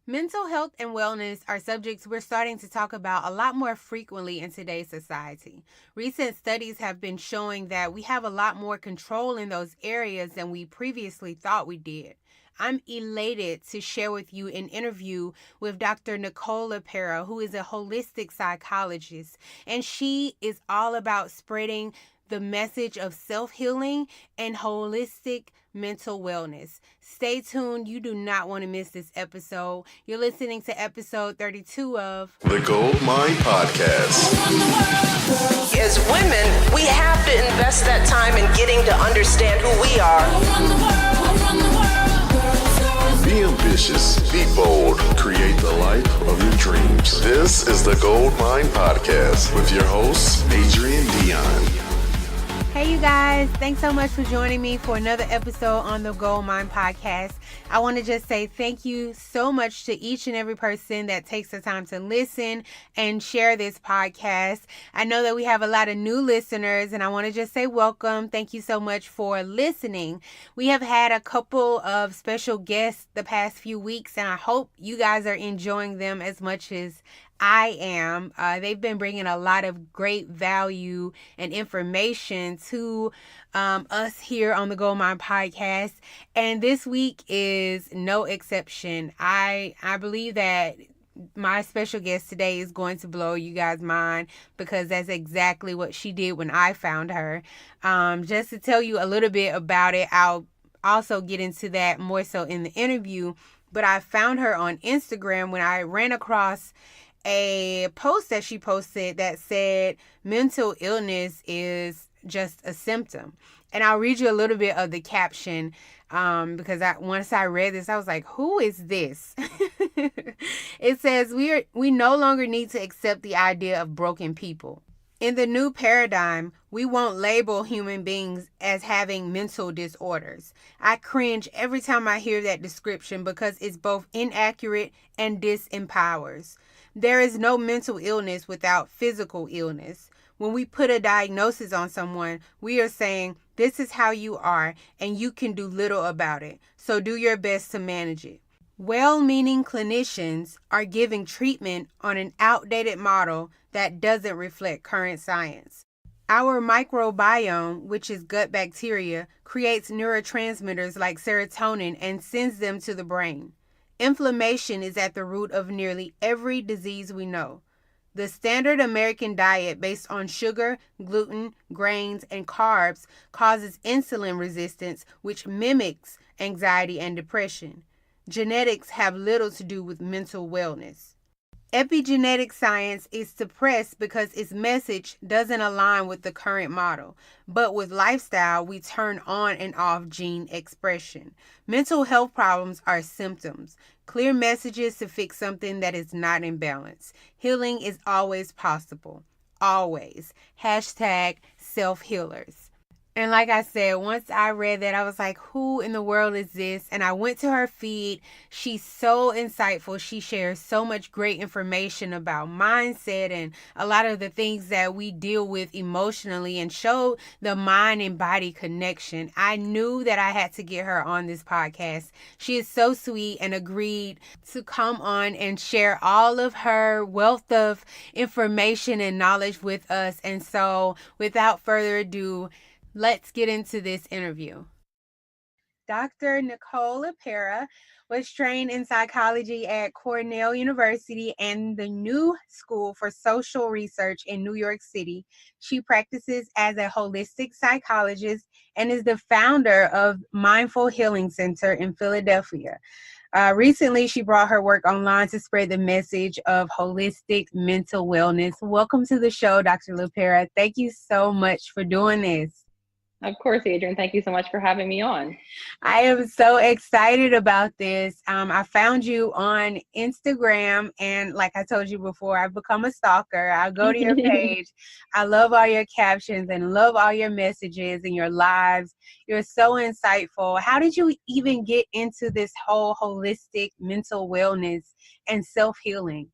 Mental health and wellness are subjects we're starting to talk about a lot more frequently in today's society. Recent studies have been showing that we have a lot more control in those areas than we previously thought we did. I'm elated to share with you an interview with Dr. Nicole LePera, who is a holistic psychologist, and she is all about spreading the message of self-healing and holistic mental wellness. Stay tuned. You do not want to miss this episode. You're listening to episode 32 of The Gold Mine Podcast. As women, we have to invest that time in getting to understand who we are. Be ambitious, be bold, create the life of your dreams. This is the Gold Mine Podcast with your host, Adrian Dion. Hey, you guys. Thanks so much for joining me for another episode on the Gold Mine Podcast. I want to just say thank you so much to each and every person that takes the time to listen and share this podcast. I know that we have a lot of new listeners, and I want to just say welcome. Thank you so much for listening. We have had a couple of special guests the past few weeks, and I hope you guys are enjoying them as much as I am. They've been bringing a lot of great value and information to us here on the Gold Mine Podcast. And this week is no exception. I believe that my special guest today is going to blow you guys' mind because that's exactly what she did when I found her. Just to tell you a little bit about it, I'll also get into that more so in the interview. But I found her on Instagram when I ran across a post that she posted that said mental illness is just a symptom. And I'll read you a little bit of the caption because once I read this, I was like, who is this? It says, we no longer need to accept the idea of broken people. In the new paradigm, we won't label human beings as having mental disorders. I cringe every time I hear that description because it's both inaccurate and disempowers. There is no mental illness without physical illness. When we put a diagnosis on someone, we are saying, this is how you are, and you can do little about it. So do your best to manage it. Well-meaning clinicians are giving treatment on an outdated model that doesn't reflect current science. Our microbiome, which is gut bacteria, creates neurotransmitters like serotonin and sends them to the brain. Inflammation is at the root of nearly every disease we know. The standard American diet based on sugar, gluten, grains, and carbs causes insulin resistance, which mimics anxiety and depression. Genetics have little to do with mental wellness. Epigenetic science is suppressed because its message doesn't align with the current model. But with lifestyle, we turn on and off gene expression. Mental health problems are symptoms, clear messages to fix something that is not in balance. Healing is always possible. Always. Hashtag self-healers. And like I said, once I read that, I was like, who in the world is this? And I went to her feed. She's so insightful. She shares so much great information about mindset and a lot of the things that we deal with emotionally and show the mind and body connection. I knew that I had to get her on this podcast. She is so sweet and agreed to come on and share all of her wealth of information and knowledge with us. And so without further ado, let's get into this interview. Dr. Nicole LePera was trained in psychology at Cornell University and the New School for Social Research in New York City. She practices as a holistic psychologist and is the founder of Mindful Healing Center in Philadelphia. Recently, she brought her work online to spread the message of holistic mental wellness. Welcome to the show, Dr. LePera. Thank you so much for doing this. Of course, Adrian. Thank you so much for having me on. I am so excited about this. I found you on Instagram, and like I told you before, I've become a stalker. I'll go to your page. I love all your captions and love all your messages and your lives. You're so insightful. How did you even get into this whole holistic mental wellness and self-healing?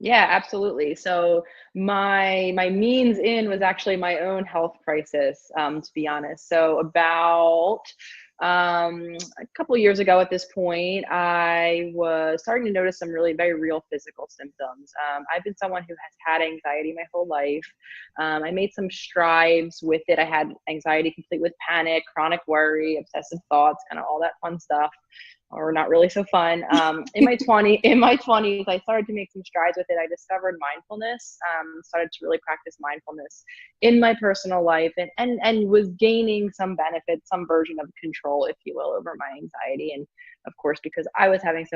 Yeah, absolutely. So my means in was actually my own health crisis, to be honest. So about A couple years ago at this point, I was starting to notice some really very real physical symptoms. I've been someone who has had anxiety my whole life. I made some strides with it. I had anxiety complete with panic, chronic worry, obsessive thoughts, kind of all that fun stuff, or not really so fun. In my 20s, I started to make some strides with it. I discovered mindfulness, started to really practice mindfulness in my personal life, and was gaining some benefits, some version of control, if you will, over my anxiety. And of course, because I was having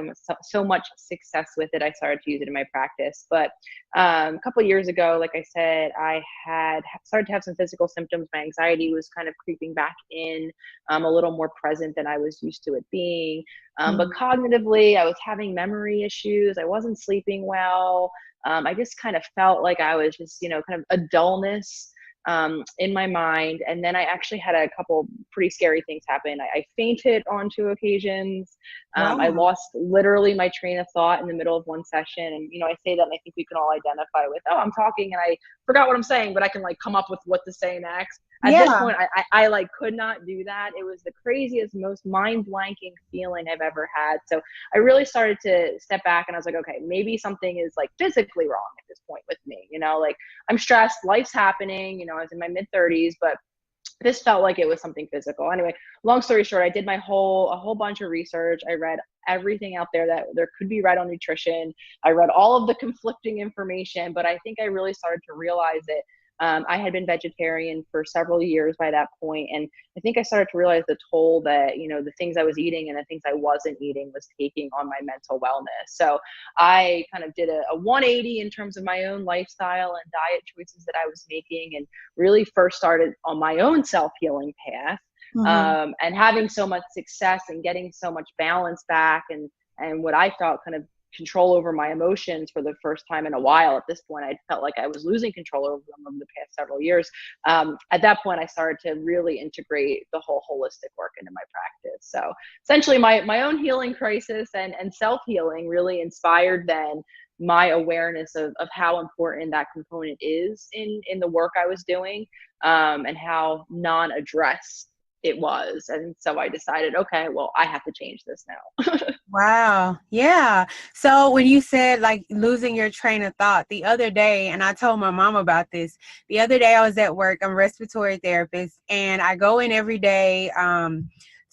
so much success with it, I started to use it in my practice. But a couple of years ago, like I said, I had started to have some physical symptoms. My anxiety was kind of creeping back in, a little more present than I was used to it being. But cognitively, I was having memory issues. I wasn't sleeping well. I just kind of felt like I was just, kind of a dullness in my mind. And then I actually had a couple pretty scary things happen. I fainted on 2 occasions. I Wow. lost literally my train of thought in the middle of one session. And, I say that, and I think we can all identify with, oh, I'm talking and I forgot what I'm saying, but I can like come up with what to say next. At this Yeah. point, I like could not do that. It was the craziest, most mind blanking feeling I've ever had. So I really started to step back, and I was like, okay, maybe something is like physically wrong at this point with me. Like I'm stressed, life's happening. I was in my mid-30s, but this felt like it was something physical. Anyway, long story short, I did a whole bunch of research. I read everything out there that there could be read on nutrition. I read all of the conflicting information, but I think I really started to realize it. I had been vegetarian for several years by that point, and I think I started to realize the toll that the things I was eating and the things I wasn't eating was taking on my mental wellness. So I kind of did a 180 in terms of my own lifestyle and diet choices that I was making, and really first started on my own self-healing path, Mhm. and having so much success and getting so much balance back, and what I felt kind of control over my emotions for the first time in a while. At this point, I felt like I was losing control over them over the past several years. At that point, I started to really integrate the whole holistic work into my practice. So essentially my own healing crisis and self-healing really inspired then my awareness of how important that component is in the work I was doing, and how non-addressed it was. And so I decided, okay, well, I have to change this now. Wow. Yeah. So when you said like losing your train of thought the other day, and I told my mom about this, the other day I was at work, I'm a respiratory therapist, and I go in every day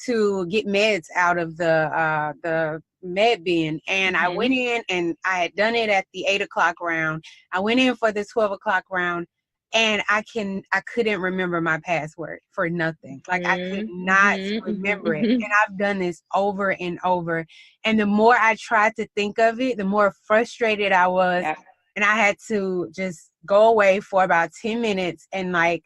to get meds out of the med bin. And I went in, and I had done it at the 8 o'clock round. I went in for the 12 o'clock round, and I couldn't remember my password for nothing. Like I could not remember it. And I've done this over and over. And the more I tried to think of it, the more frustrated I was. Yeah. And I had to just go away for about 10 minutes and like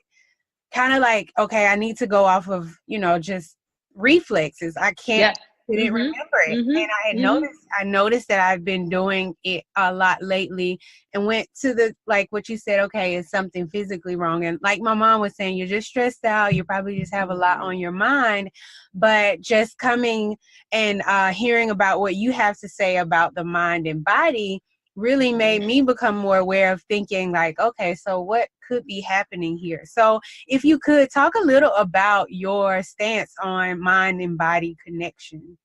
kind of like, okay, I need to go off of, just reflexes. I Yeah. couldn't Mhm. remember it. Mhm. And Mhm. I noticed that I've been doing it a lot lately, and went to the, like what you said, okay, is something physically wrong? And like my mom was saying, you're just stressed out. You probably just have a lot on your mind. But just coming and hearing about what you have to say about the mind and body really made me become more aware of thinking like, okay, so what could be happening here? So if you could talk a little about your stance on mind and body connection.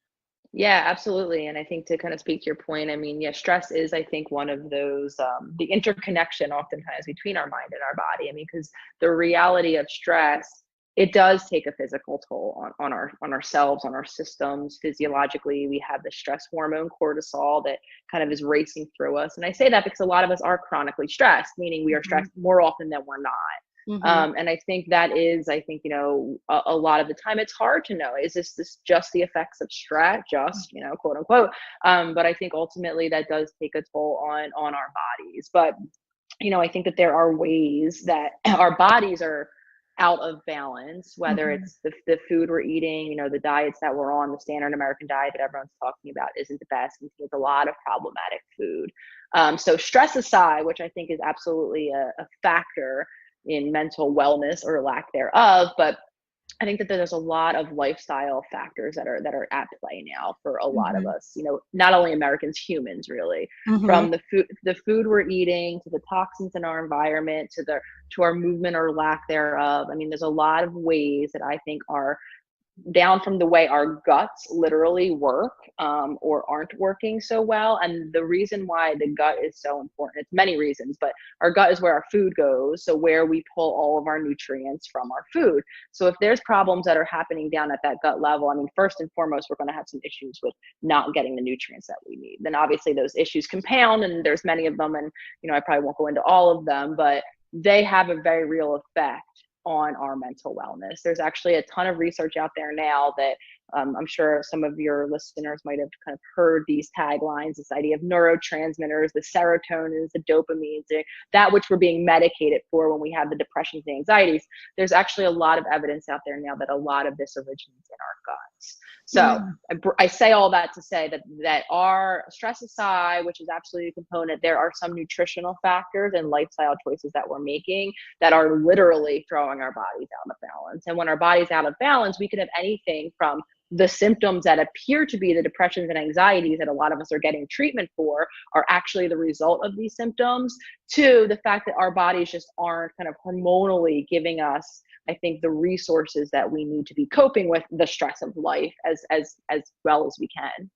Yeah, absolutely. And I think to kind of speak to your point, I mean, yeah, stress is, I think, one of those, the interconnection oftentimes between our mind and our body. I mean, because the reality of stress, it does take a physical toll on ourselves, on our systems. Physiologically, we have the stress hormone cortisol that kind of is racing through us. And I say that because a lot of us are chronically stressed, meaning we are Mhm. stressed more often than we're not. Mhm. And I think that is, I think, a lot of the time it's hard to know, is this just the effects of stress, just, quote unquote. But I think ultimately that does take a toll on our bodies. But, I think that there are ways that our bodies are out of balance, whether Mhm. it's the food we're eating, the diets that we're on, the standard American diet that everyone's talking about isn't the best. And there's a lot of problematic food. So stress aside, which I think is absolutely a factor in mental wellness or lack thereof, but I think that there's a lot of lifestyle factors that are at play now for a lot of Mhm. us. Not only Americans, humans, really, Mhm. from the food we're eating, to the toxins in our environment, to our movement or lack thereof. I mean, there's a lot of ways that I think are down from the way our guts literally work, or aren't working so well. And the reason why the gut is so important, it's many reasons, but our gut is where our food goes. So where we pull all of our nutrients from our food. So if there's problems that are happening down at that gut level, I mean, first and foremost, we're going to have some issues with not getting the nutrients that we need. Then obviously those issues compound, and there's many of them. And, I probably won't go into all of them, but they have a very real effect on our mental wellness. There's actually a ton of research out there now that I'm sure some of your listeners might have kind of heard these taglines, this idea of neurotransmitters, the serotonins, the dopamines, that which we're being medicated for when we have the depressions and anxieties. There's actually a lot of evidence out there now that a lot of this originates in our guts. So I say all that to say that our stress aside, which is absolutely a component, there are some nutritional factors and lifestyle choices that we're making that are literally throwing our bodies out of balance. And when our body's out of balance, we can have anything from the symptoms that appear to be the depressions and anxieties that a lot of us are getting treatment for are actually the result of these symptoms, to the fact that our bodies just aren't kind of hormonally giving us, I think, the resources that we need to be coping with the stress of life as well as we can.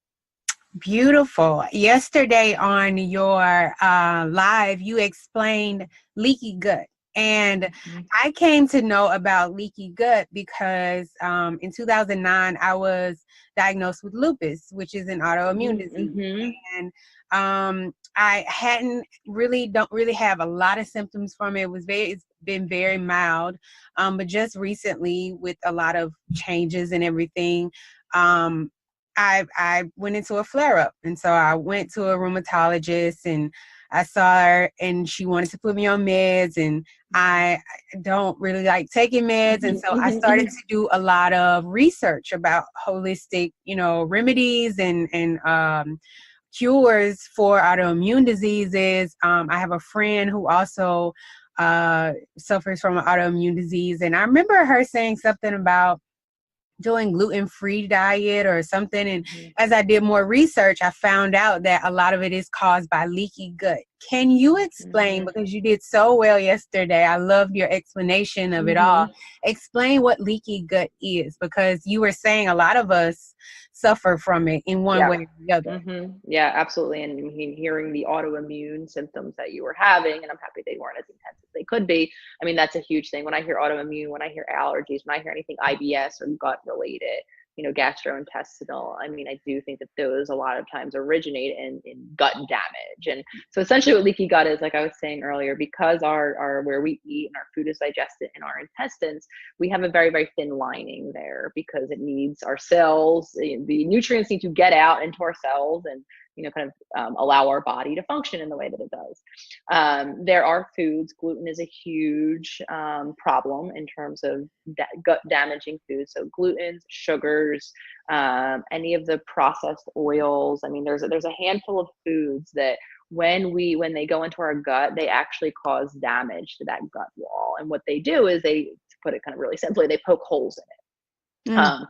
Beautiful. Yesterday on your live, you explained leaky gut. And I came to know about leaky gut because in 2009, I was diagnosed with lupus, which is an autoimmune disease. And I don't really have a lot of symptoms from it. It's been very mild. But just recently, with a lot of changes and everything, I went into a flare-up. And so I went to a rheumatologist, and I saw her, and she wanted to put me on meds, and I don't really like taking meds. And so I started to do a lot of research about holistic, remedies and cures for autoimmune diseases. I have a friend who also suffers from an autoimmune disease. And I remember her saying something about doing gluten-free diet or something. And as I did more research, I found out that a lot of it is caused by leaky gut. Can you explain, because you did so well yesterday, I loved your explanation of it all. Explain what leaky gut is, because you were saying a lot of us suffer from it in one way or the other. Yeah, absolutely. And hearing the autoimmune symptoms that you were having, and I'm happy they weren't as intense as they could be. I mean, that's a huge thing. When I hear autoimmune, when I hear allergies, when I hear anything IBS or gut related, gastrointestinal, I mean, I do think that those a lot of times originate in gut damage. And so essentially what leaky gut is, like I was saying earlier, because our where we eat and our food is digested in our intestines, we have a very, very thin lining there, because it needs our cells, the nutrients need to get out into our cells and allow our body to function in the way that it does. There are foods, gluten is a huge problem in terms of gut damaging foods. So glutens, sugars, any of the processed oils. I mean, there's a handful of foods that when they go into our gut, they actually cause damage to that gut wall. And what they do is to put it kind of really simply, they poke holes in it.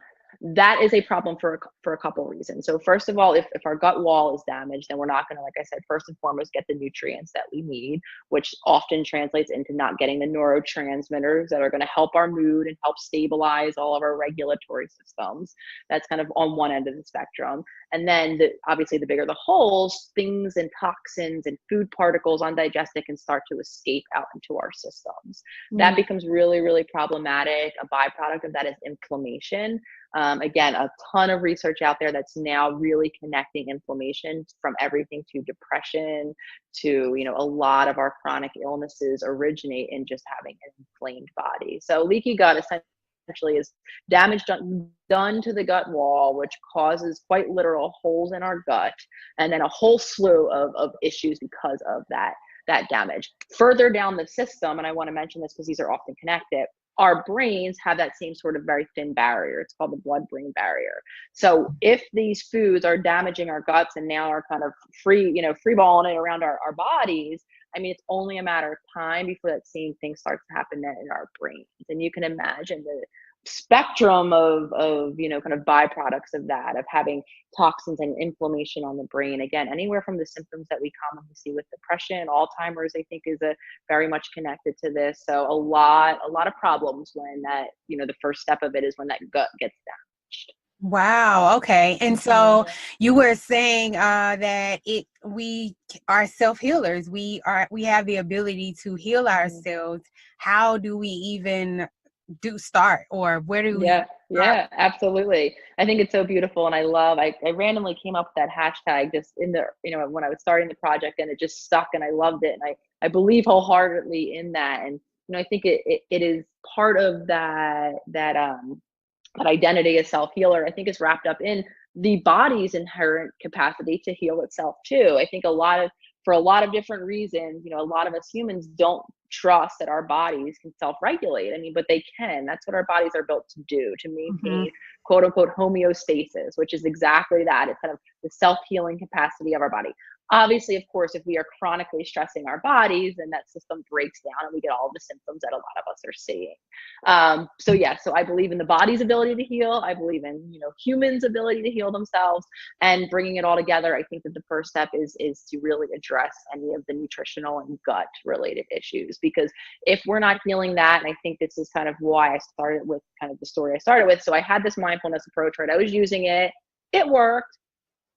That is a problem for a couple reasons. So first of all, if our gut wall is damaged, then we're not going to, like I said, first and foremost, get the nutrients that we need, which often translates into not getting the neurotransmitters that are going to help our mood and help stabilize all of our regulatory systems. That's kind of on one end of the spectrum. And then obviously the bigger the holes, things and toxins and food particles undigested can start to escape out into our systems. That becomes really, really problematic. A byproduct of that is inflammation. Again, a ton of research out there that's now really connecting inflammation from everything to depression to, a lot of our chronic illnesses originate in just having an inflamed body. So leaky gut essentially is damage done to the gut wall, which causes quite literal holes in our gut, and then a whole slew of issues because of that damage. Further down the system, and I want to mention this because these are often connected, our brains have that same sort of very thin barrier. It's called the blood-brain barrier. So if these foods are damaging our guts and now are kind of freeballing it around our bodies, I mean, it's only a matter of time before that same thing starts to happen in our brains. And you can imagine spectrum of kind of byproducts of that, of having toxins and inflammation on the brain. Again, anywhere from the symptoms that we commonly see with depression, Alzheimer's, I think is a very much connected to this. So a lot of problems when that, the first step of it is when that gut gets damaged. Wow. Okay. And so you were saying that we are self-healers. We have the ability to heal ourselves. How do we even start, or where do we start? Yeah, absolutely. I think it's so beautiful. And I randomly came up with that hashtag just in the, when I was starting the project, and it just stuck and I loved it. And I believe wholeheartedly in that. And, I think it is part of that identity as self-healer, I think, is wrapped up in the body's inherent capacity to heal itself too. I think for a lot of different reasons, a lot of us humans don't trust that our bodies can self-regulate. I mean, but they can. That's what our bodies are built to do, to maintain quote unquote homeostasis, which is exactly that. It's kind of the self-healing capacity of our body. Obviously, of course, if we are chronically stressing our bodies, then that system breaks down and we get all the symptoms that a lot of us are seeing. So I believe in the body's ability to heal. I believe in, humans' ability to heal themselves, and bringing it all together. I think that the first step is to really address any of the nutritional and gut related issues, because if we're not healing that, and I think this is kind of why I started with kind of the story I started with. So I had this mindfulness approach, right? I was using it. It worked.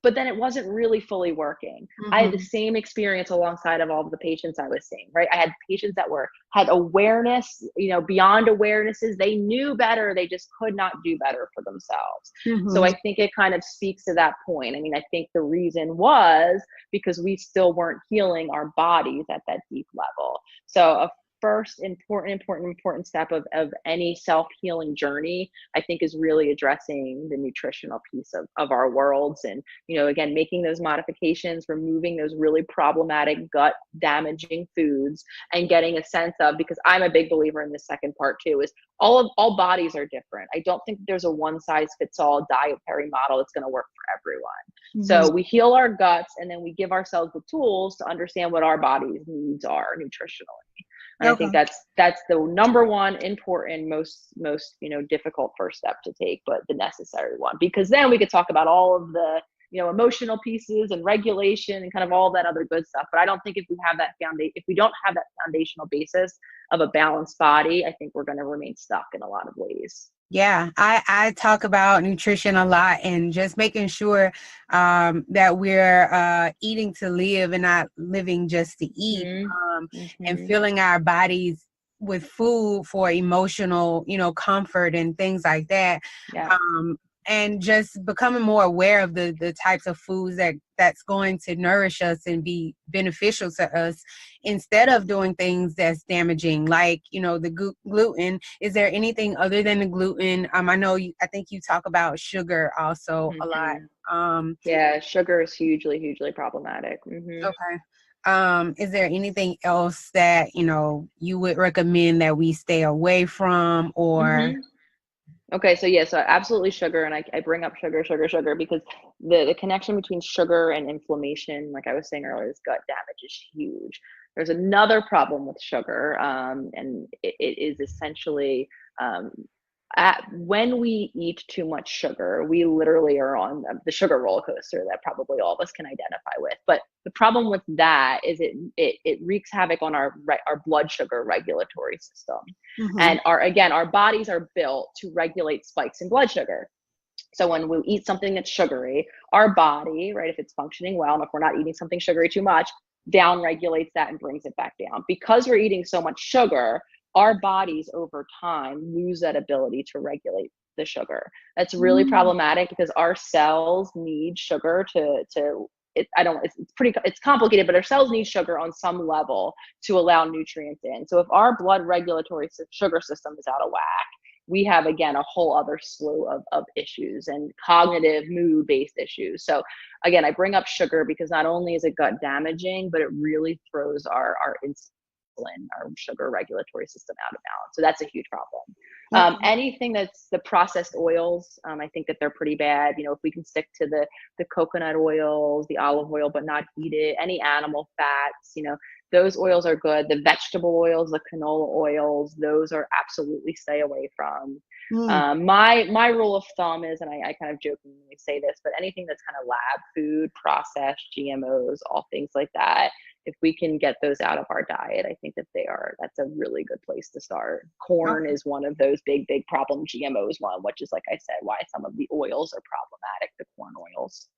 But then it wasn't really fully working. I had the same experience alongside of all of the patients I was seeing, right? I had patients that had awareness, beyond awarenesses. They knew better. They just could not do better for themselves. So I think it kind of speaks to that point. I mean, I think the reason was because we still weren't healing our bodies at that deep level. So a first important step of any self-healing journey, I think, is really addressing the nutritional piece of our worlds. And, again, making those modifications, removing those really problematic gut damaging foods, and getting a sense of, because I'm a big believer in the second part too, is all bodies are different. I don't think there's a one size fits all dietary model that's going to work for everyone. So we heal our guts, and then we give ourselves the tools to understand what our body's needs are nutritionally. And I think that's the number one important, most difficult first step to take, but the necessary one, because then we could talk about all of the emotional pieces and regulation and kind of all that other good stuff. But I don't think if we don't have that foundational basis of a balanced body, I think we're going to remain stuck in a lot of ways. Yeah, I talk about nutrition a lot, and just making sure that we're eating to live and not living just to eat, and filling our bodies with food for emotional, comfort and things like that. Yeah. And just becoming more aware of the types of foods that's going to nourish us and be beneficial to us, instead of doing things that's damaging, like, the gluten. Is there anything other than the gluten? I think you talk about sugar also a lot. Yeah, sugar is hugely problematic. Okay. Is there anything else that, you would recommend that we stay away from, or? Okay, so absolutely sugar, and I bring up sugar because the connection between sugar and inflammation, like I was saying earlier, is gut damage is huge. There's another problem with sugar, and it is essentially when we eat too much sugar, we literally are on the sugar roller coaster that probably all of us can identify with. But the problem with that is it wreaks havoc on our blood sugar regulatory system. And our bodies are built to regulate spikes in blood sugar. So when we eat something that's sugary, our body, right, if it's functioning well, and if we're not eating something sugary too much, down regulates that and brings it back down. Because we're eating so much sugar, our bodies over time lose that ability to regulate the sugar. That's really problematic, because our cells need sugar it's complicated, but our cells need sugar on some level to allow nutrients in. So if our blood regulatory sugar system is out of whack, we have, again, a whole other slew of issues and cognitive mood-based issues. So again, I bring up sugar because not only is it gut damaging, but it really throws our sugar regulatory system out of balance. So that's a huge problem. Anything that's the processed oils, I think that they're pretty bad. If we can stick to the coconut oils, the olive oil, but not eat it, any animal fats, those oils are good. The vegetable oils, the canola oils, those are absolutely stay away from. Mm. My rule of thumb is, and I kind of jokingly say this, but anything that's kind of lab food, processed, GMOs, all things like that, if we can get those out of our diet, I think that's a really good place to start. Corn is one of those big problem GMOs one, which is, like I said, why some of the oils are problematic, the corn oils.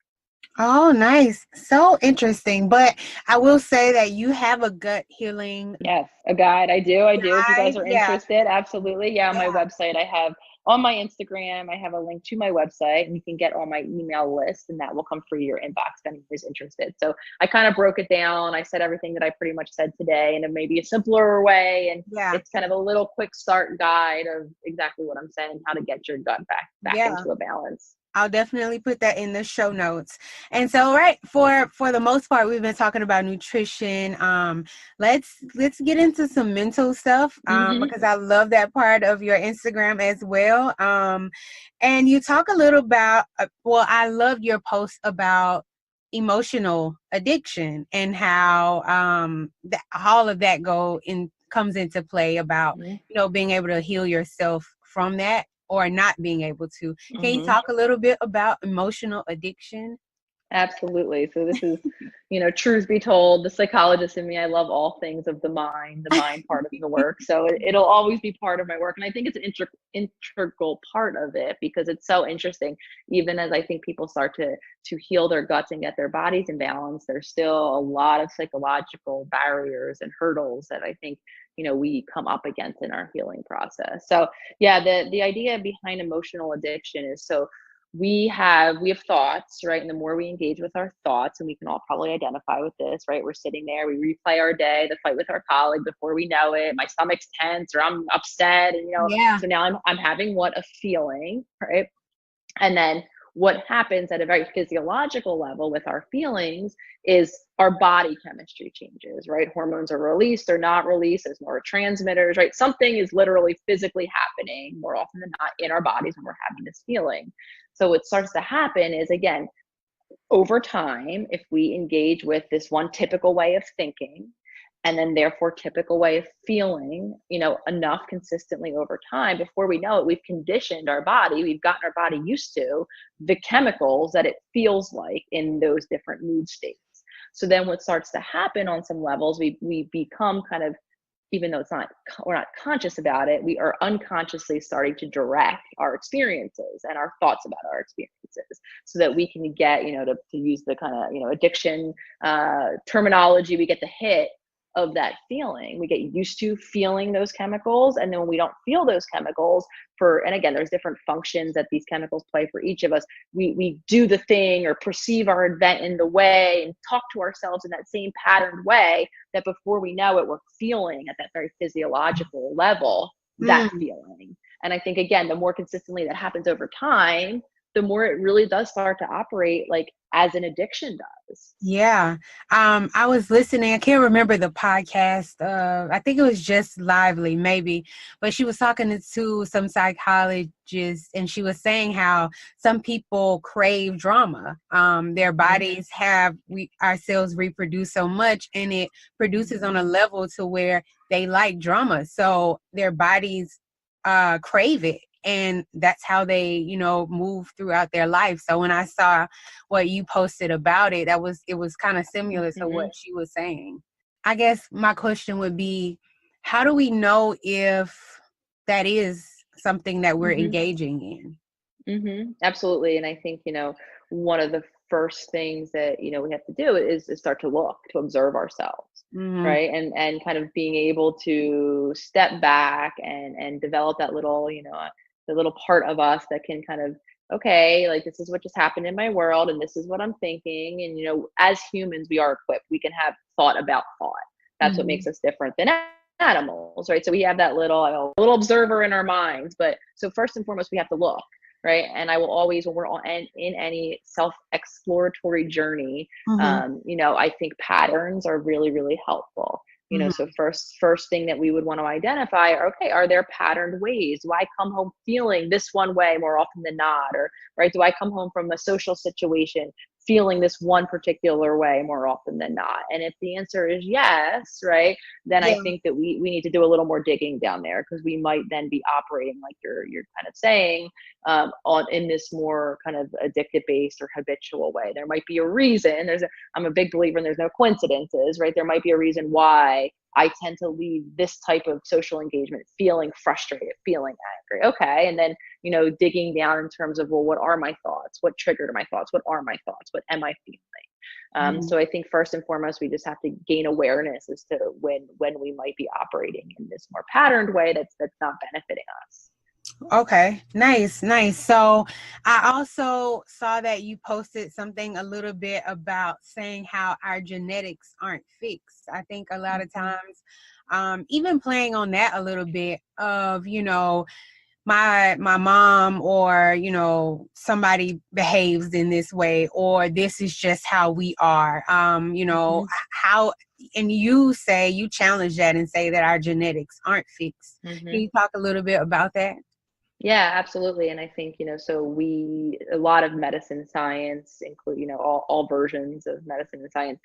Oh, nice. So interesting. But I will say that you have a gut healing Yes, a guide. I do. If you guys guide. are Yeah. interested, absolutely. Yeah, on my Yeah. website, I have on my Instagram, I have a link to my website, and you can get on my email list, and that will come free to your inbox if anybody's interested. So I kind of broke it down. I said everything that I pretty much said today in a maybe a simpler way, and Yeah. it's kind of a little quick start guide of exactly what I'm saying, how to get your gut back Yeah. into a balance. I'll definitely put that in the show notes. And so, right, for the most part, we've been talking about nutrition. Let's get into some mental stuff, because I love that part of your Instagram as well. And you talk a little about, I love your post about emotional addiction and how all of that comes into play about being able to heal yourself from that, or not being able to. Can you talk a little bit about emotional addiction? Absolutely. So this is, truth be told, the psychologist in me, I love all things of the mind part of the work. So it'll always be part of my work. And I think it's an integral part of it, because it's so interesting. Even as I think people start to heal their guts and get their bodies in balance, there's still a lot of psychological barriers and hurdles that I think, we come up against in our healing process. So yeah, the idea behind emotional addiction is, so we have thoughts, right? And the more we engage with our thoughts, and we can all probably identify with this, right? We're sitting there, we replay our day, the fight with our colleague, before we know it, my stomach's tense, or I'm upset, and Yeah. so now I'm having a feeling, right? And then what happens at a very physiological level with our feelings is our body chemistry changes, right? Hormones are released or not released. There's neurotransmitters, right? Something is literally physically happening more often than not in our bodies when we're having this feeling. So what starts to happen is, again, over time, if we engage with this one typical way of thinking, and then therefore typical way of feeling, enough consistently over time, before we know it, we've conditioned our body, we've gotten our body used to the chemicals that it feels like in those different mood states. So then what starts to happen on some levels, we become kind of, even though we're not conscious about it, we are unconsciously starting to direct our experiences and our thoughts about our experiences, so that we can get, to use the kind of, addiction terminology, we get the hit of that feeling. We get used to feeling those chemicals, and then when we don't feel those chemicals and again, there's different functions that these chemicals play for each of us, we do the thing or perceive our event in the way and talk to ourselves in that same patterned way, that before we know it, we're feeling at that very physiological level that feeling. And I think, again, the more consistently that happens over time, the more it really does start to operate like as an addiction does. Yeah. I was listening. I can't remember the podcast. I think it was Just Lively, maybe, but she was talking to some psychologists, and she was saying how some people crave drama. Their bodies our cells reproduce so much, and it produces on a level to where they like drama. So their bodies crave it. And that's how they, move throughout their life. So when I saw what you posted about it, it was kind of similar to what she was saying. I guess my question would be, how do we know if that is something that we're engaging in? Absolutely. And I think, one of the first things that, we have to do is start to observe ourselves. Right. And kind of being able to step back and develop that little, the little part of us that can kind of, okay, like, this is what just happened in my world, and this is what I'm thinking. And, as humans, we are equipped. We can have thought about thought. That's what makes us different than animals, right? So we have that little observer in our minds. But so first and foremost, we have to look, right? And I will always, when we're in any self-exploratory journey, I think patterns are really, really helpful. So first thing that we would want to identify are, okay, are there patterned ways? Do I come home feeling this one way more often than not? Or, right, do I come home from a social situation feeling this one particular way more often than not? And if the answer is yes, right, then I think that we need to do a little more digging down there, because we might then be operating like you're kind of saying, in this more kind of addictive based or habitual way. There might be a reason. I'm a big believer in there's no coincidences, right? There might be a reason why I tend to leave this type of social engagement feeling frustrated, feeling angry. Okay. And then, digging down in terms of, well, what are my thoughts? What triggered my thoughts? What are my thoughts? What am I feeling? So I think first and foremost, we just have to gain awareness as to when we might be operating in this more patterned way that's not benefiting us. Okay, nice. So I also saw that you posted something a little bit about saying how our genetics aren't fixed. I think a lot of times, even playing on that a little bit of, my mom or, somebody behaves in this way, or this is just how we are, how, and you challenge that and say that our genetics aren't fixed. Can you talk a little bit about that? Yeah, absolutely. And I think, so a lot of medicine science include, all versions of medicine and science,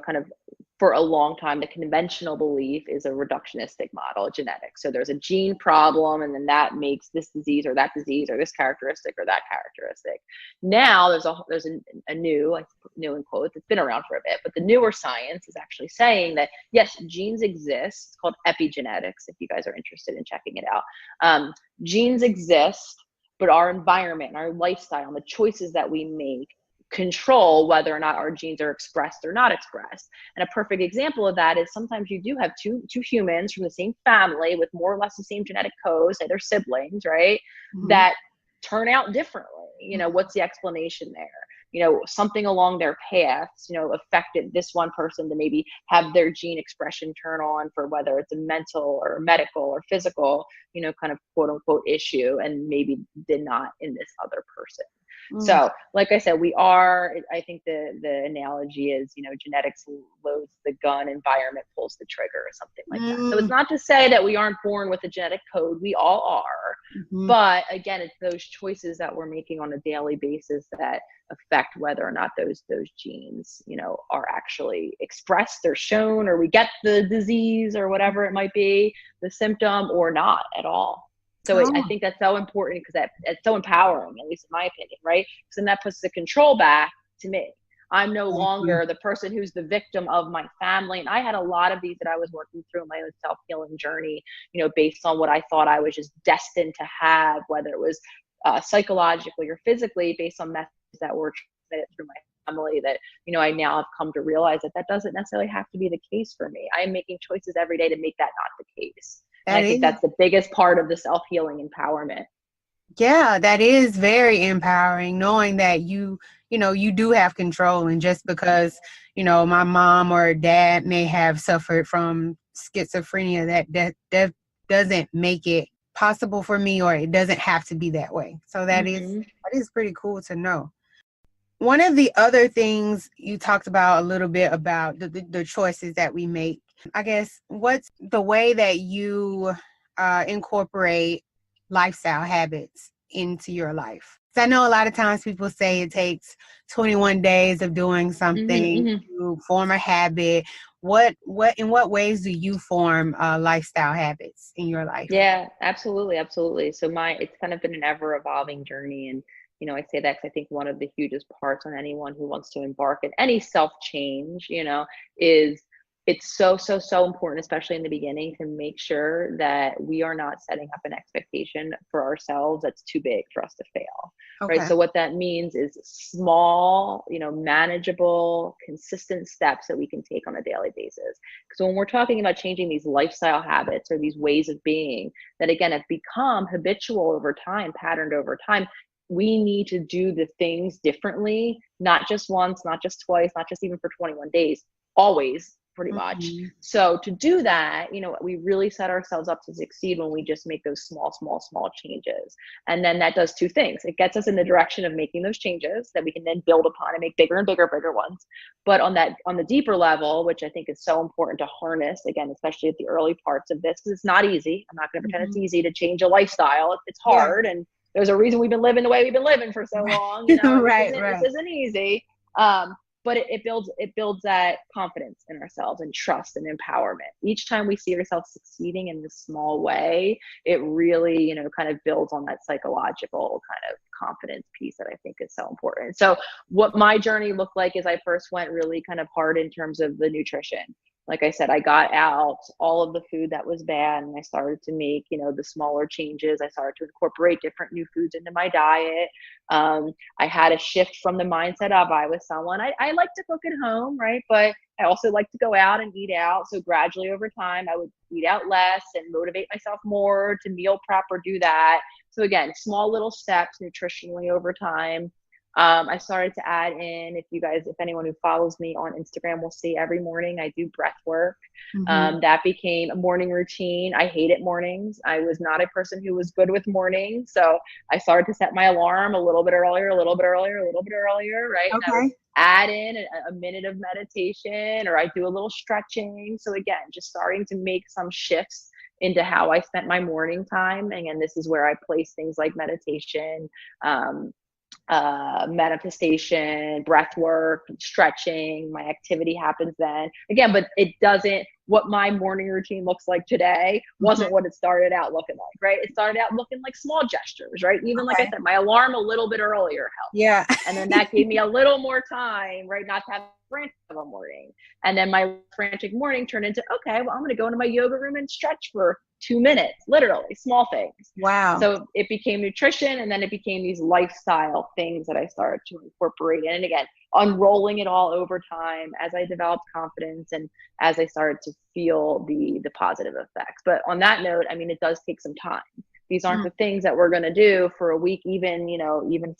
kind of for a long time, the conventional belief is a reductionistic model, genetics. So there's a gene problem, and then that makes this disease or that disease or this characteristic or that characteristic. Now there's a new in quotes, it's been around for a bit, but the newer science is actually saying that yes, genes exist. It's called epigenetics, if you guys are interested in checking it out. Genes exist, but our environment and our lifestyle and the choices that we make control whether or not our genes are expressed or not expressed. And a perfect example of that is sometimes you do have two humans from the same family with more or less the same genetic code, say they're siblings, right? That turn out differently. What's the explanation there? Something along their paths, affected this one person to maybe have their gene expression turn on for whether it's a mental or medical or physical, kind of quote unquote issue, and maybe did not in this other person. So like I said, I think the analogy is, genetics loads the gun, environment pulls the trigger, or something like that. So it's not to say that we aren't born with a genetic code. We all are. But again, it's those choices that we're making on a daily basis that affect whether or not those genes, are actually expressed or shown, or we get the disease or whatever it might be, the symptom, or not at all. So I think that's so important, because it's so empowering, at least in my opinion, right? Because then that puts the control back to me. I'm no longer the person who's the victim of my family. And I had a lot of these that I was working through in my own self-healing journey, based on what I thought I was just destined to have, whether it was psychologically or physically, based on methods that were transmitted through my family, that, I now have come to realize that doesn't necessarily have to be the case for me. I am making choices every day to make that not the case. And I think that's the biggest part of the self-healing empowerment. Yeah, that is very empowering, knowing that you do have control. And just because, my mom or dad may have suffered from schizophrenia, that doesn't make it possible for me, or it doesn't have to be that way. So that is pretty cool to know. One of the other things you talked about a little bit about the choices that we make. I guess, what's the way that you incorporate lifestyle habits into your life? So I know a lot of times people say it takes 21 days of doing something to form a habit. In what ways do you form lifestyle habits in your life? Yeah, absolutely. So it's kind of been an ever evolving journey. And, I say that because I think one of the hugest parts on anyone who wants to embark in any self change, is it's so important, especially in the beginning, to make sure that we are not setting up an expectation for ourselves that's too big for us to fail. Okay. Right. So what that means is small, manageable, consistent steps that we can take on a daily basis. Because when we're talking about changing these lifestyle habits or these ways of being that, again, have become habitual over time, patterned over time, we need to do the things differently, not just once, not just twice, not just even for 21 days, always. Pretty much. So to do that, we really set ourselves up to succeed when we just make those small changes. And then that does two things. It gets us in the direction of making those changes that we can then build upon and make bigger and bigger ones. But on the deeper level, which I think is so important to harness, again, especially at the early parts of this, because it's not easy. I'm not going to pretend it's easy to change a lifestyle. It's hard. Yeah. And there's a reason we've been living the way we've been living for so long. Right. This isn't easy. But it builds that confidence in ourselves and trust and empowerment. Each time we see ourselves succeeding in this small way, it really, kind of builds on that psychological kind of confidence piece that I think is so important. So what my journey looked like is I first went really kind of hard in terms of the nutrition. Like I said, I got out all of the food that was bad, and I started to make, the smaller changes. I started to incorporate different new foods into my diet. I had a shift from the mindset of I was someone, I like to cook at home, right? But I also like to go out and eat out. So gradually over time, I would eat out less and motivate myself more to meal prep or do that. So again, small little steps nutritionally over time. I started to add in, if anyone who follows me on Instagram will see every morning I do breath work. That became a morning routine. I hated mornings. I was not a person who was good with mornings. So I started to set my alarm a little bit earlier, right? Okay. And I would add in a minute of meditation, or I do a little stretching. So again, just starting to make some shifts into how I spent my morning time. And again, this is where I place things like meditation, manifestation, breath work, stretching. My activity happens then again, but it doesn't, what my morning routine looks like today wasn't what it started out looking like, right? It started out looking like small gestures, right? Even like I said, my alarm a little bit earlier helped. Yeah. And then that gave me a little more time, right? Not to have frantic of a morning. And then my frantic morning turned into, okay, well, I'm going to go into my yoga room and stretch for 2 minutes, literally small things. Wow. So it became nutrition, and then it became these lifestyle things that I started to incorporate in. And again, unrolling it all over time as I developed confidence and as I started to feel the positive effects. But on that note, I mean, it does take some time. These aren't the things that we're going to do for a week, even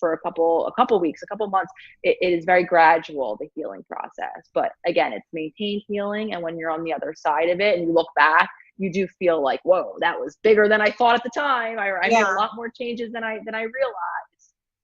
for a couple weeks, a couple months. It is very gradual, the healing process. But again, it's maintained healing. And when you're on the other side of it and you look back, you do feel like, whoa, that was bigger than I thought at the time. I made a lot more changes than I realized.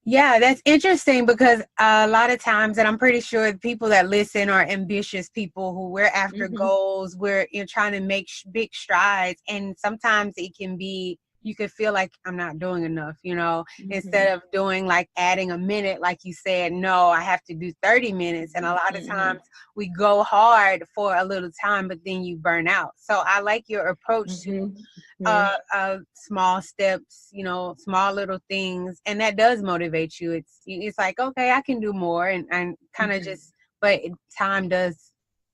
Yeah, that's interesting, because a lot of times, and I'm pretty sure people that listen are ambitious people who we're after goals, we're trying to make big strides. And sometimes it can be, you could feel like I'm not doing enough, instead of doing like adding a minute, like you said, no, I have to do 30 minutes. And a lot of times we go hard for a little time, but then you burn out. So I like your approach to small steps, small little things. And that does motivate you. It's like, okay, I can do more, and kind of but time does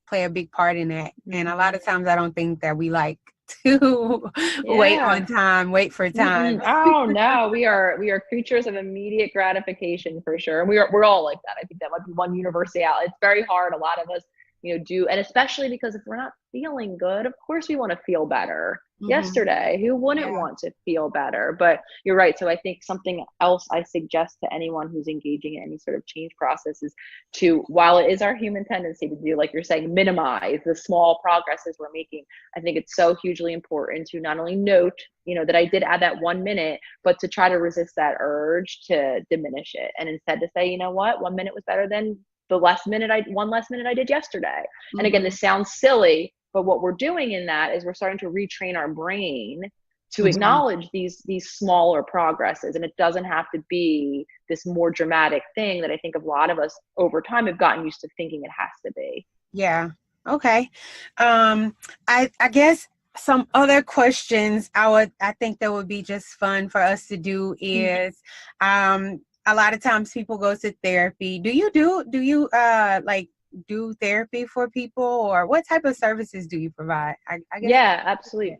play a big part in that. And a lot of times I don't think that we like to wait for time. Oh no, we are creatures of immediate gratification for sure. And we're all like that. I think that might be one universality. It's very hard. A lot of us, do, and especially because if we're not feeling good, of course we want to feel better. Yesterday, who wouldn't want to feel better? But you're right. So I think something else I suggest to anyone who's engaging in any sort of change process is to, while it is our human tendency to do, like you're saying, minimize the small progresses we're making, I think it's so hugely important to not only note, that I did add that 1 minute, but to try to resist that urge to diminish it. And instead to say, you know what, 1 minute was better than one less minute I did yesterday. And again, this sounds silly, but what we're doing in that is we're starting to retrain our brain to acknowledge these smaller progresses. And it doesn't have to be this more dramatic thing that I think a lot of us over time have gotten used to thinking it has to be. Yeah. Okay. I guess some other questions I think that would be just fun for us to do is, a lot of times people go to therapy. Do you do therapy for people, or what type of services do you provide? I guess. Yeah, absolutely.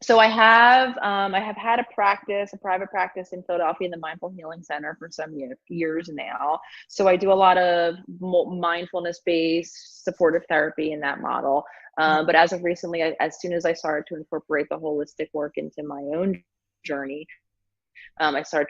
So I have had a private practice in Philadelphia in the Mindful Healing Center for some years now. So I do a lot of mindfulness-based supportive therapy in that model. But as of recently, as soon as I started to incorporate the holistic work into my own journey, I started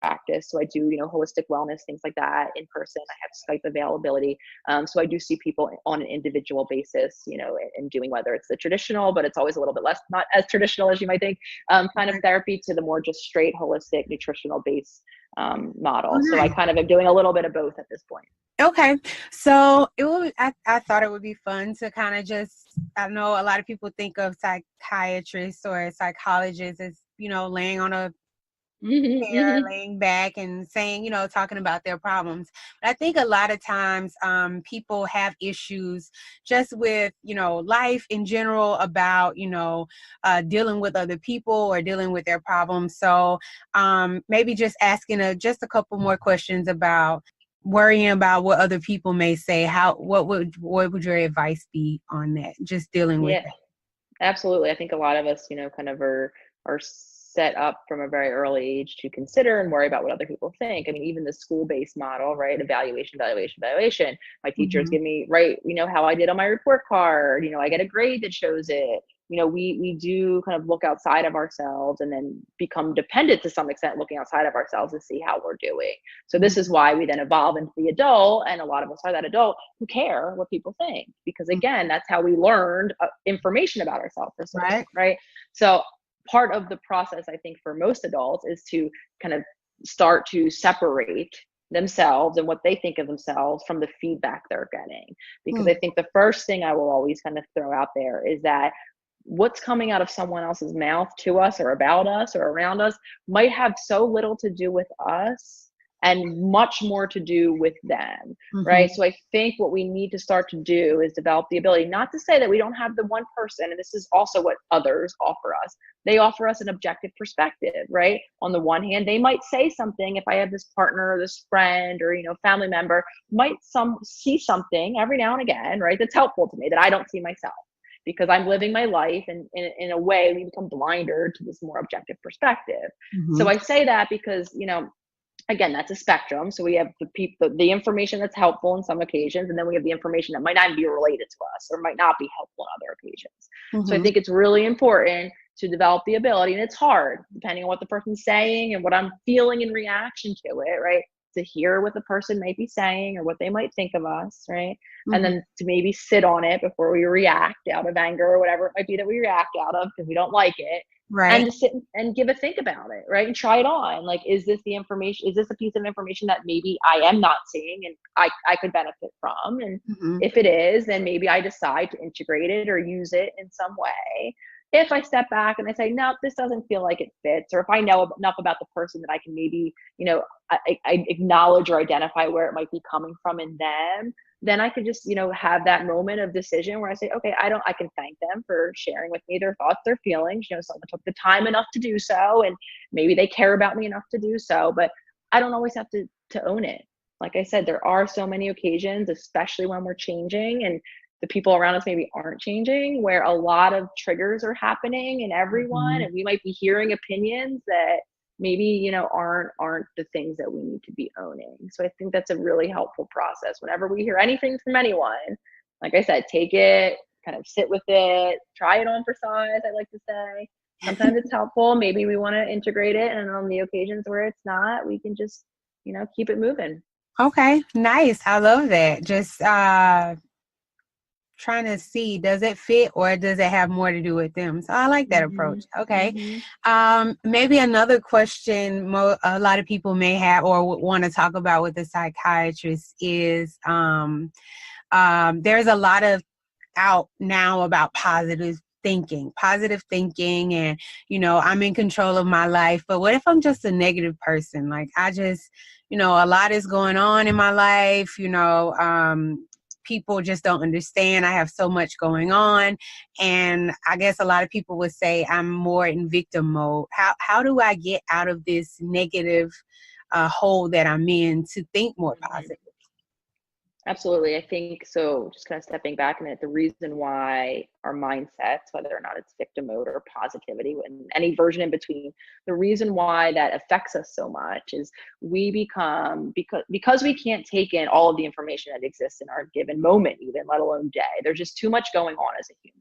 practice. So I do, holistic wellness, things like that in person. I have Skype availability. So I do see people on an individual basis, and doing, whether it's the traditional, but it's always a little bit less, not as traditional as you might think, kind of therapy, to the more just straight holistic nutritional based model. So I kind of am doing a little bit of both at this point. Okay. So I thought it would be fun to kind of I know a lot of people think of psychiatrists or psychologists as, laying on a chair, laying back and saying, talking about their problems. But I think a lot of times people have issues just with, life in general about, dealing with other people or dealing with their problems. So maybe just asking just a couple more questions about worrying about what other people may say. What would your advice be on that? Just dealing with Yeah. Absolutely. I think a lot of us, kind of are set up from a very early age to consider and worry about what other people think. I mean, even the school-based model, right? Evaluation, evaluation, evaluation. My teachers give me, right, how I did on my report card. I get a grade that shows it. We do kind of look outside of ourselves and then become dependent to some extent, looking outside of ourselves to see how we're doing. So this is why we then evolve into the adult, and a lot of us are that adult who care what people think, because again, that's how we learned information about ourselves, right? So part of the process, I think, for most adults is to kind of start to separate themselves and what they think of themselves from the feedback they're getting. Because I think the first thing I will always kind of throw out there is that what's coming out of someone else's mouth to us or about us or around us might have so little to do with us and much more to do with them, right? So I think what we need to start to do is develop the ability, not to say that we don't have the one person, and this is also what others offer us. They offer us an objective perspective, right? On the one hand, they might say something, if I have this partner or this friend or, family member, might see something every now and again, right? That's helpful to me that I don't see myself, because I'm living my life, and in a way we become blinder to this more objective perspective. So I say that because, again, that's a spectrum. So we have the information that's helpful in some occasions, and then we have the information that might not be related to us or might not be helpful in other occasions. So I think it's really important to develop the ability, and it's hard depending on what the person's saying and what I'm feeling in reaction to it, right? To hear what the person might be saying or what they might think of us, right? And then to maybe sit on it before we react out of anger or whatever it might be that we react out of because we don't like it. Right. And to sit and give a think about it, right? And try it on. Like, is this the information? Is this a piece of information that maybe I am not seeing and I could benefit from? And if it is, then maybe I decide to integrate it or use it in some way. If I step back and I say, no, this doesn't feel like it fits, or if I know enough about the person that I can maybe, I acknowledge or identify where it might be coming from in them, then I could just, have that moment of decision where I say, okay, I can thank them for sharing with me their thoughts, their feelings. Someone took the time enough to do so, and maybe they care about me enough to do so, but I don't always have to own it. Like I said, there are so many occasions, especially when we're changing and the people around us maybe aren't changing, where a lot of triggers are happening in everyone, and we might be hearing opinions that maybe, aren't the things that we need to be owning. So I think that's a really helpful process. Whenever we hear anything from anyone, like I said, take it, kind of sit with it, try it on for size, I like to say. Sometimes it's helpful. Maybe we want to integrate it. And on the occasions where it's not, we can just, keep it moving. Okay, nice. I love that. Just trying to see, does it fit or does it have more to do with them? So I like that approach. Okay. Maybe another question a lot of people may have or want to talk about with a psychiatrist is there's a lot of out now about positive thinking and, I'm in control of my life. But what if I'm just a negative person? Like I just, a lot is going on in my life, people just don't understand. I have so much going on. And I guess a lot of people would say I'm more in victim mode. How do I get out of this negative hole that I'm in to think more positive? Absolutely. I think so. Just kind of stepping back a minute, the reason why our mindsets, whether or not it's victim mode or positivity and any version in between, the reason why that affects us so much is we become, because we can't take in all of the information that exists in our given moment, even let alone day. There's just too much going on as a human.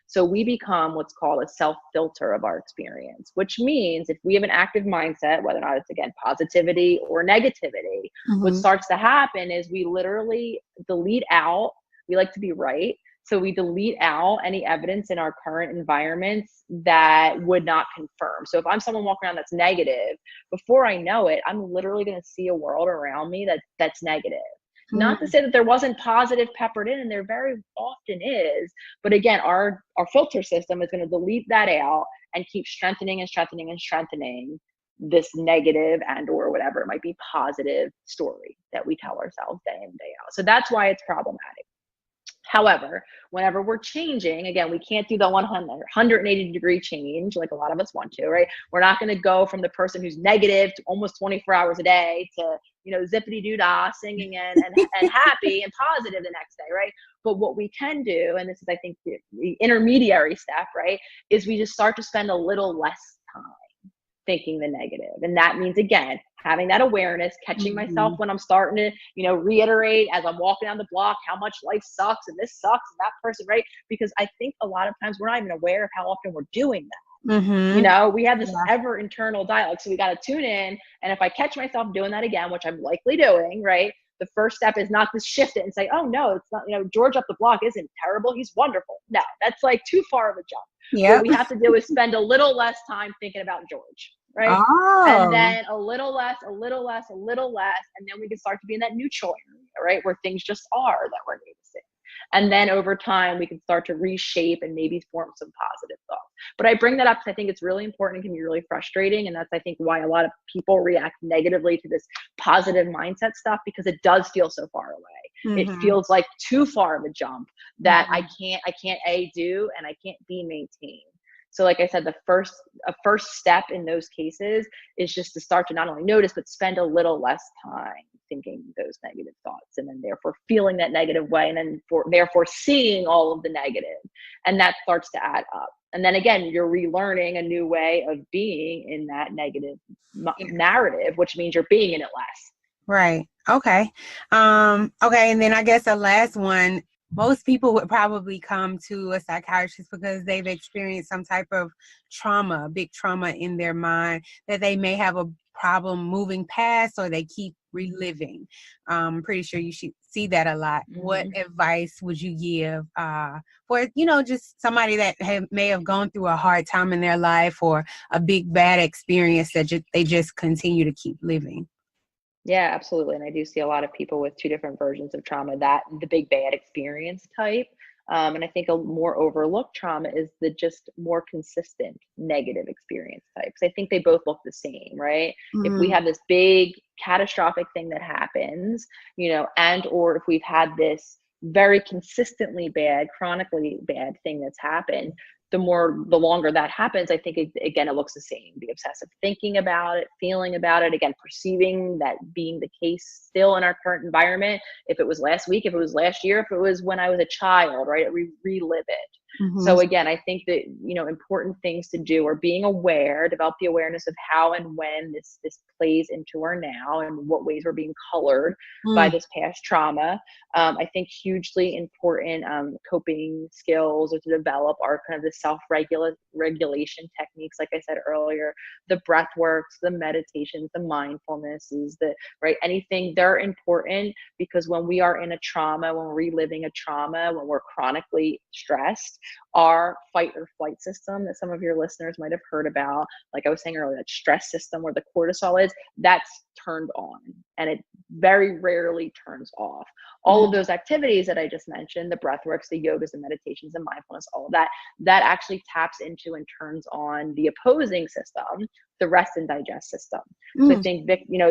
So we become what's called a self-filter of our experience, which means if we have an active mindset, whether or not it's, again, positivity or negativity, what starts to happen is we literally delete out, we like to be right. So we delete out any evidence in our current environments that would not confirm. So if I'm someone walking around that's negative, before I know it, I'm literally going to see a world around me that's negative. Not to say that there wasn't positive peppered in, and there very often is. But again, our filter system is going to delete that out and keep strengthening and strengthening and strengthening this negative and or whatever it might be positive story that we tell ourselves day in, day out. So that's why it's problematic. However, whenever we're changing, again, we can't do the 180-degree change like a lot of us want to, right? We're not going to go from the person who's negative to almost 24 hours a day to, zippity-doo-dah, singing and happy and positive the next day, right? But what we can do, and this is, I think, the intermediary step, right, is we just start to spend a little less time thinking the negative. And that means, again, having that awareness, catching myself when I'm starting to, reiterate as I'm walking down the block how much life sucks and this sucks and that person, right? Because I think a lot of times we're not even aware of how often we're doing that. We have this ever internal dialogue. So we got to tune in. And if I catch myself doing that again, which I'm likely doing, right? The first step is not to shift it and say, oh no, it's not, George up the block isn't terrible. He's wonderful. No, that's like too far of a jump. What we have to do is spend a little less time thinking about George, right? And then a little less, and then we can start to be in that neutral area, right? Where things just are that we're noticing. And then over time, we can start to reshape and maybe form some positive thoughts. But I bring that up because I think it's really important and can be really frustrating. And that's, I think, why a lot of people react negatively to this positive mindset stuff, because it does feel so far away. It feels like too far of a jump that I can't A, do, and I can't B, maintain. So like I said, a first step in those cases is just to start to not only notice, but spend a little less time thinking those negative thoughts, and then therefore feeling that negative way, and then therefore seeing all of the negative, and that starts to add up. And then again, you're relearning a new way of being in that negative narrative, which means you're being in it less. Right. Okay. Okay. And then I guess the last one, most people would probably come to a psychiatrist because they've experienced some type of trauma, big trauma in their mind that they may have a problem moving past, or they keep reliving. I'm pretty sure you should see that a lot. What advice would you give for, just somebody that may have gone through a hard time in their life, or a big bad experience that they just continue to keep living? Yeah, absolutely. And I do see a lot of people with two different versions of trauma, that the big bad experience type. And I think a more overlooked trauma is the just more consistent negative experience type. Because I think they both look the same, right? If we have this big catastrophic thing that happens, and or if we've had this very consistently bad, chronically bad thing that's happened, the longer that happens, I think, again, it looks the same. The obsessive thinking about it, feeling about it, again, perceiving that being the case still in our current environment. If it was last week, if it was last year, if it was when I was a child, right? We relive it. So again, I think that, important things to do are being aware, develop the awareness of how and when this plays into our now, and what ways we're being colored by this past trauma. I think hugely important coping skills or to develop are kind of the self-regulation techniques, like I said earlier, the breath works, the meditations, the mindfulnesses, anything. They're important because when we are in a trauma, when we're reliving a trauma, when we're chronically stressed, our fight or flight system that some of your listeners might have heard about, like I was saying earlier, that stress system where the cortisol is, that's turned on, and it very rarely turns off. All of those activities that I just mentioned, the breath works, the yogas, the meditations, the mindfulness, all of that actually taps into and turns on the opposing system, the rest and digest system. So I think,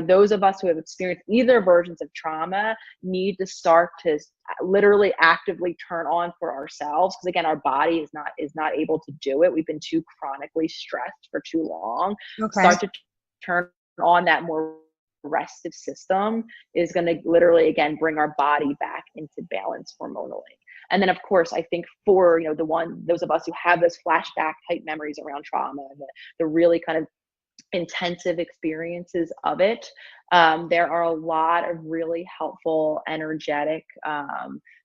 those of us who have experienced either versions of trauma need to start to literally actively turn on for ourselves, because again, our body is not able to do it. We've been too chronically stressed for too long. Start to turn on that more restive system is going to literally, again, bring our body back into balance hormonally. And then, of course, I think for, those of us who have those flashback type memories around trauma, and the really kind of intensive experiences of it, there are a lot of really helpful, energetic,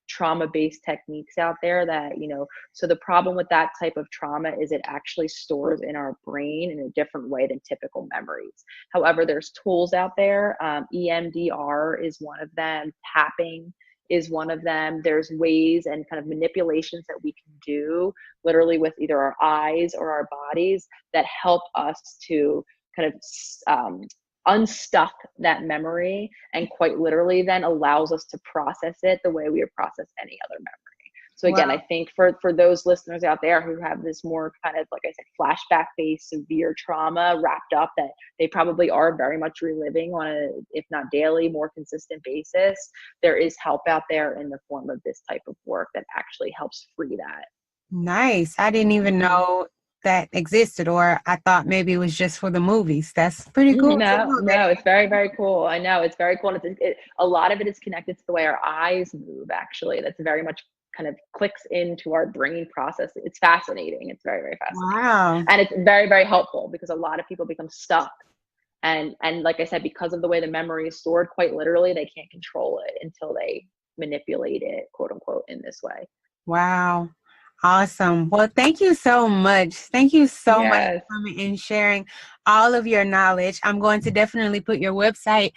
trauma-based techniques out there that, so the problem with that type of trauma is it actually stores in our brain in a different way than typical memories. However, there's tools out there. EMDR is one of them. Tapping is one of them. There's ways and kind of manipulations that we can do literally with either our eyes or our bodies that help us to kind of unstuck that memory, and quite literally then allows us to process it the way we would process any other memory. So again, Wow. I think for those listeners out there who have this more kind of, like I said, flashback based severe trauma wrapped up that they probably are very much reliving on a, if not daily, more consistent basis, there is help out there in the form of this type of work that actually helps free that. Nice. I didn't even know that existed, or I thought maybe it was just for the movies. That's pretty cool to No, know that. no, it's very, very cool. I know it's very cool. And a lot of it is connected to the way our eyes move, actually. That's very much kind of clicks into our brain process. It's fascinating. It's very, very fascinating. Wow. And it's very, very helpful because a lot of people become stuck. And like I said, because of the way the memory is stored, quite literally, they can't control it until they manipulate it, quote unquote, in this way. Wow. Awesome. Well, thank you so much. Thank you so much Yes. for coming and sharing all of your knowledge. I'm going to definitely put your website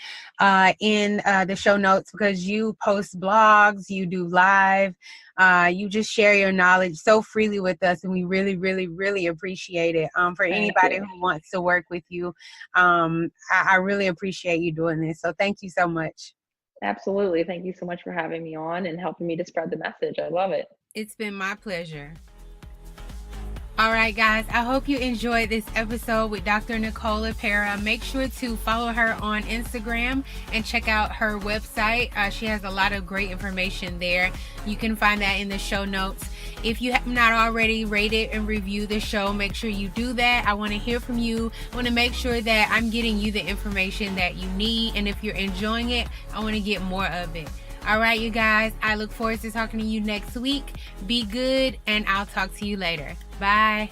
in the show notes, because you post blogs, you do live, you just share your knowledge so freely with us, and we really, really, really appreciate it. For Thank anybody you. who wants to work with you, I really appreciate you doing this. So thank you so much. Absolutely. Thank you so much for having me on and helping me to spread the message. I love it. It's been my pleasure. All right, guys, I hope you enjoyed this episode with Dr. Nicole LePera. Make sure to follow her on Instagram and check out her website. She has a lot of great information there. You can find that in the show notes. If you have not already rated and reviewed the show, make sure you do that. I want to hear from you. I want to make sure that I'm getting you the information that you need. And if you're enjoying it, I want to get more of it. All right, you guys, I look forward to talking to you next week. Be good, and I'll talk to you later. Bye.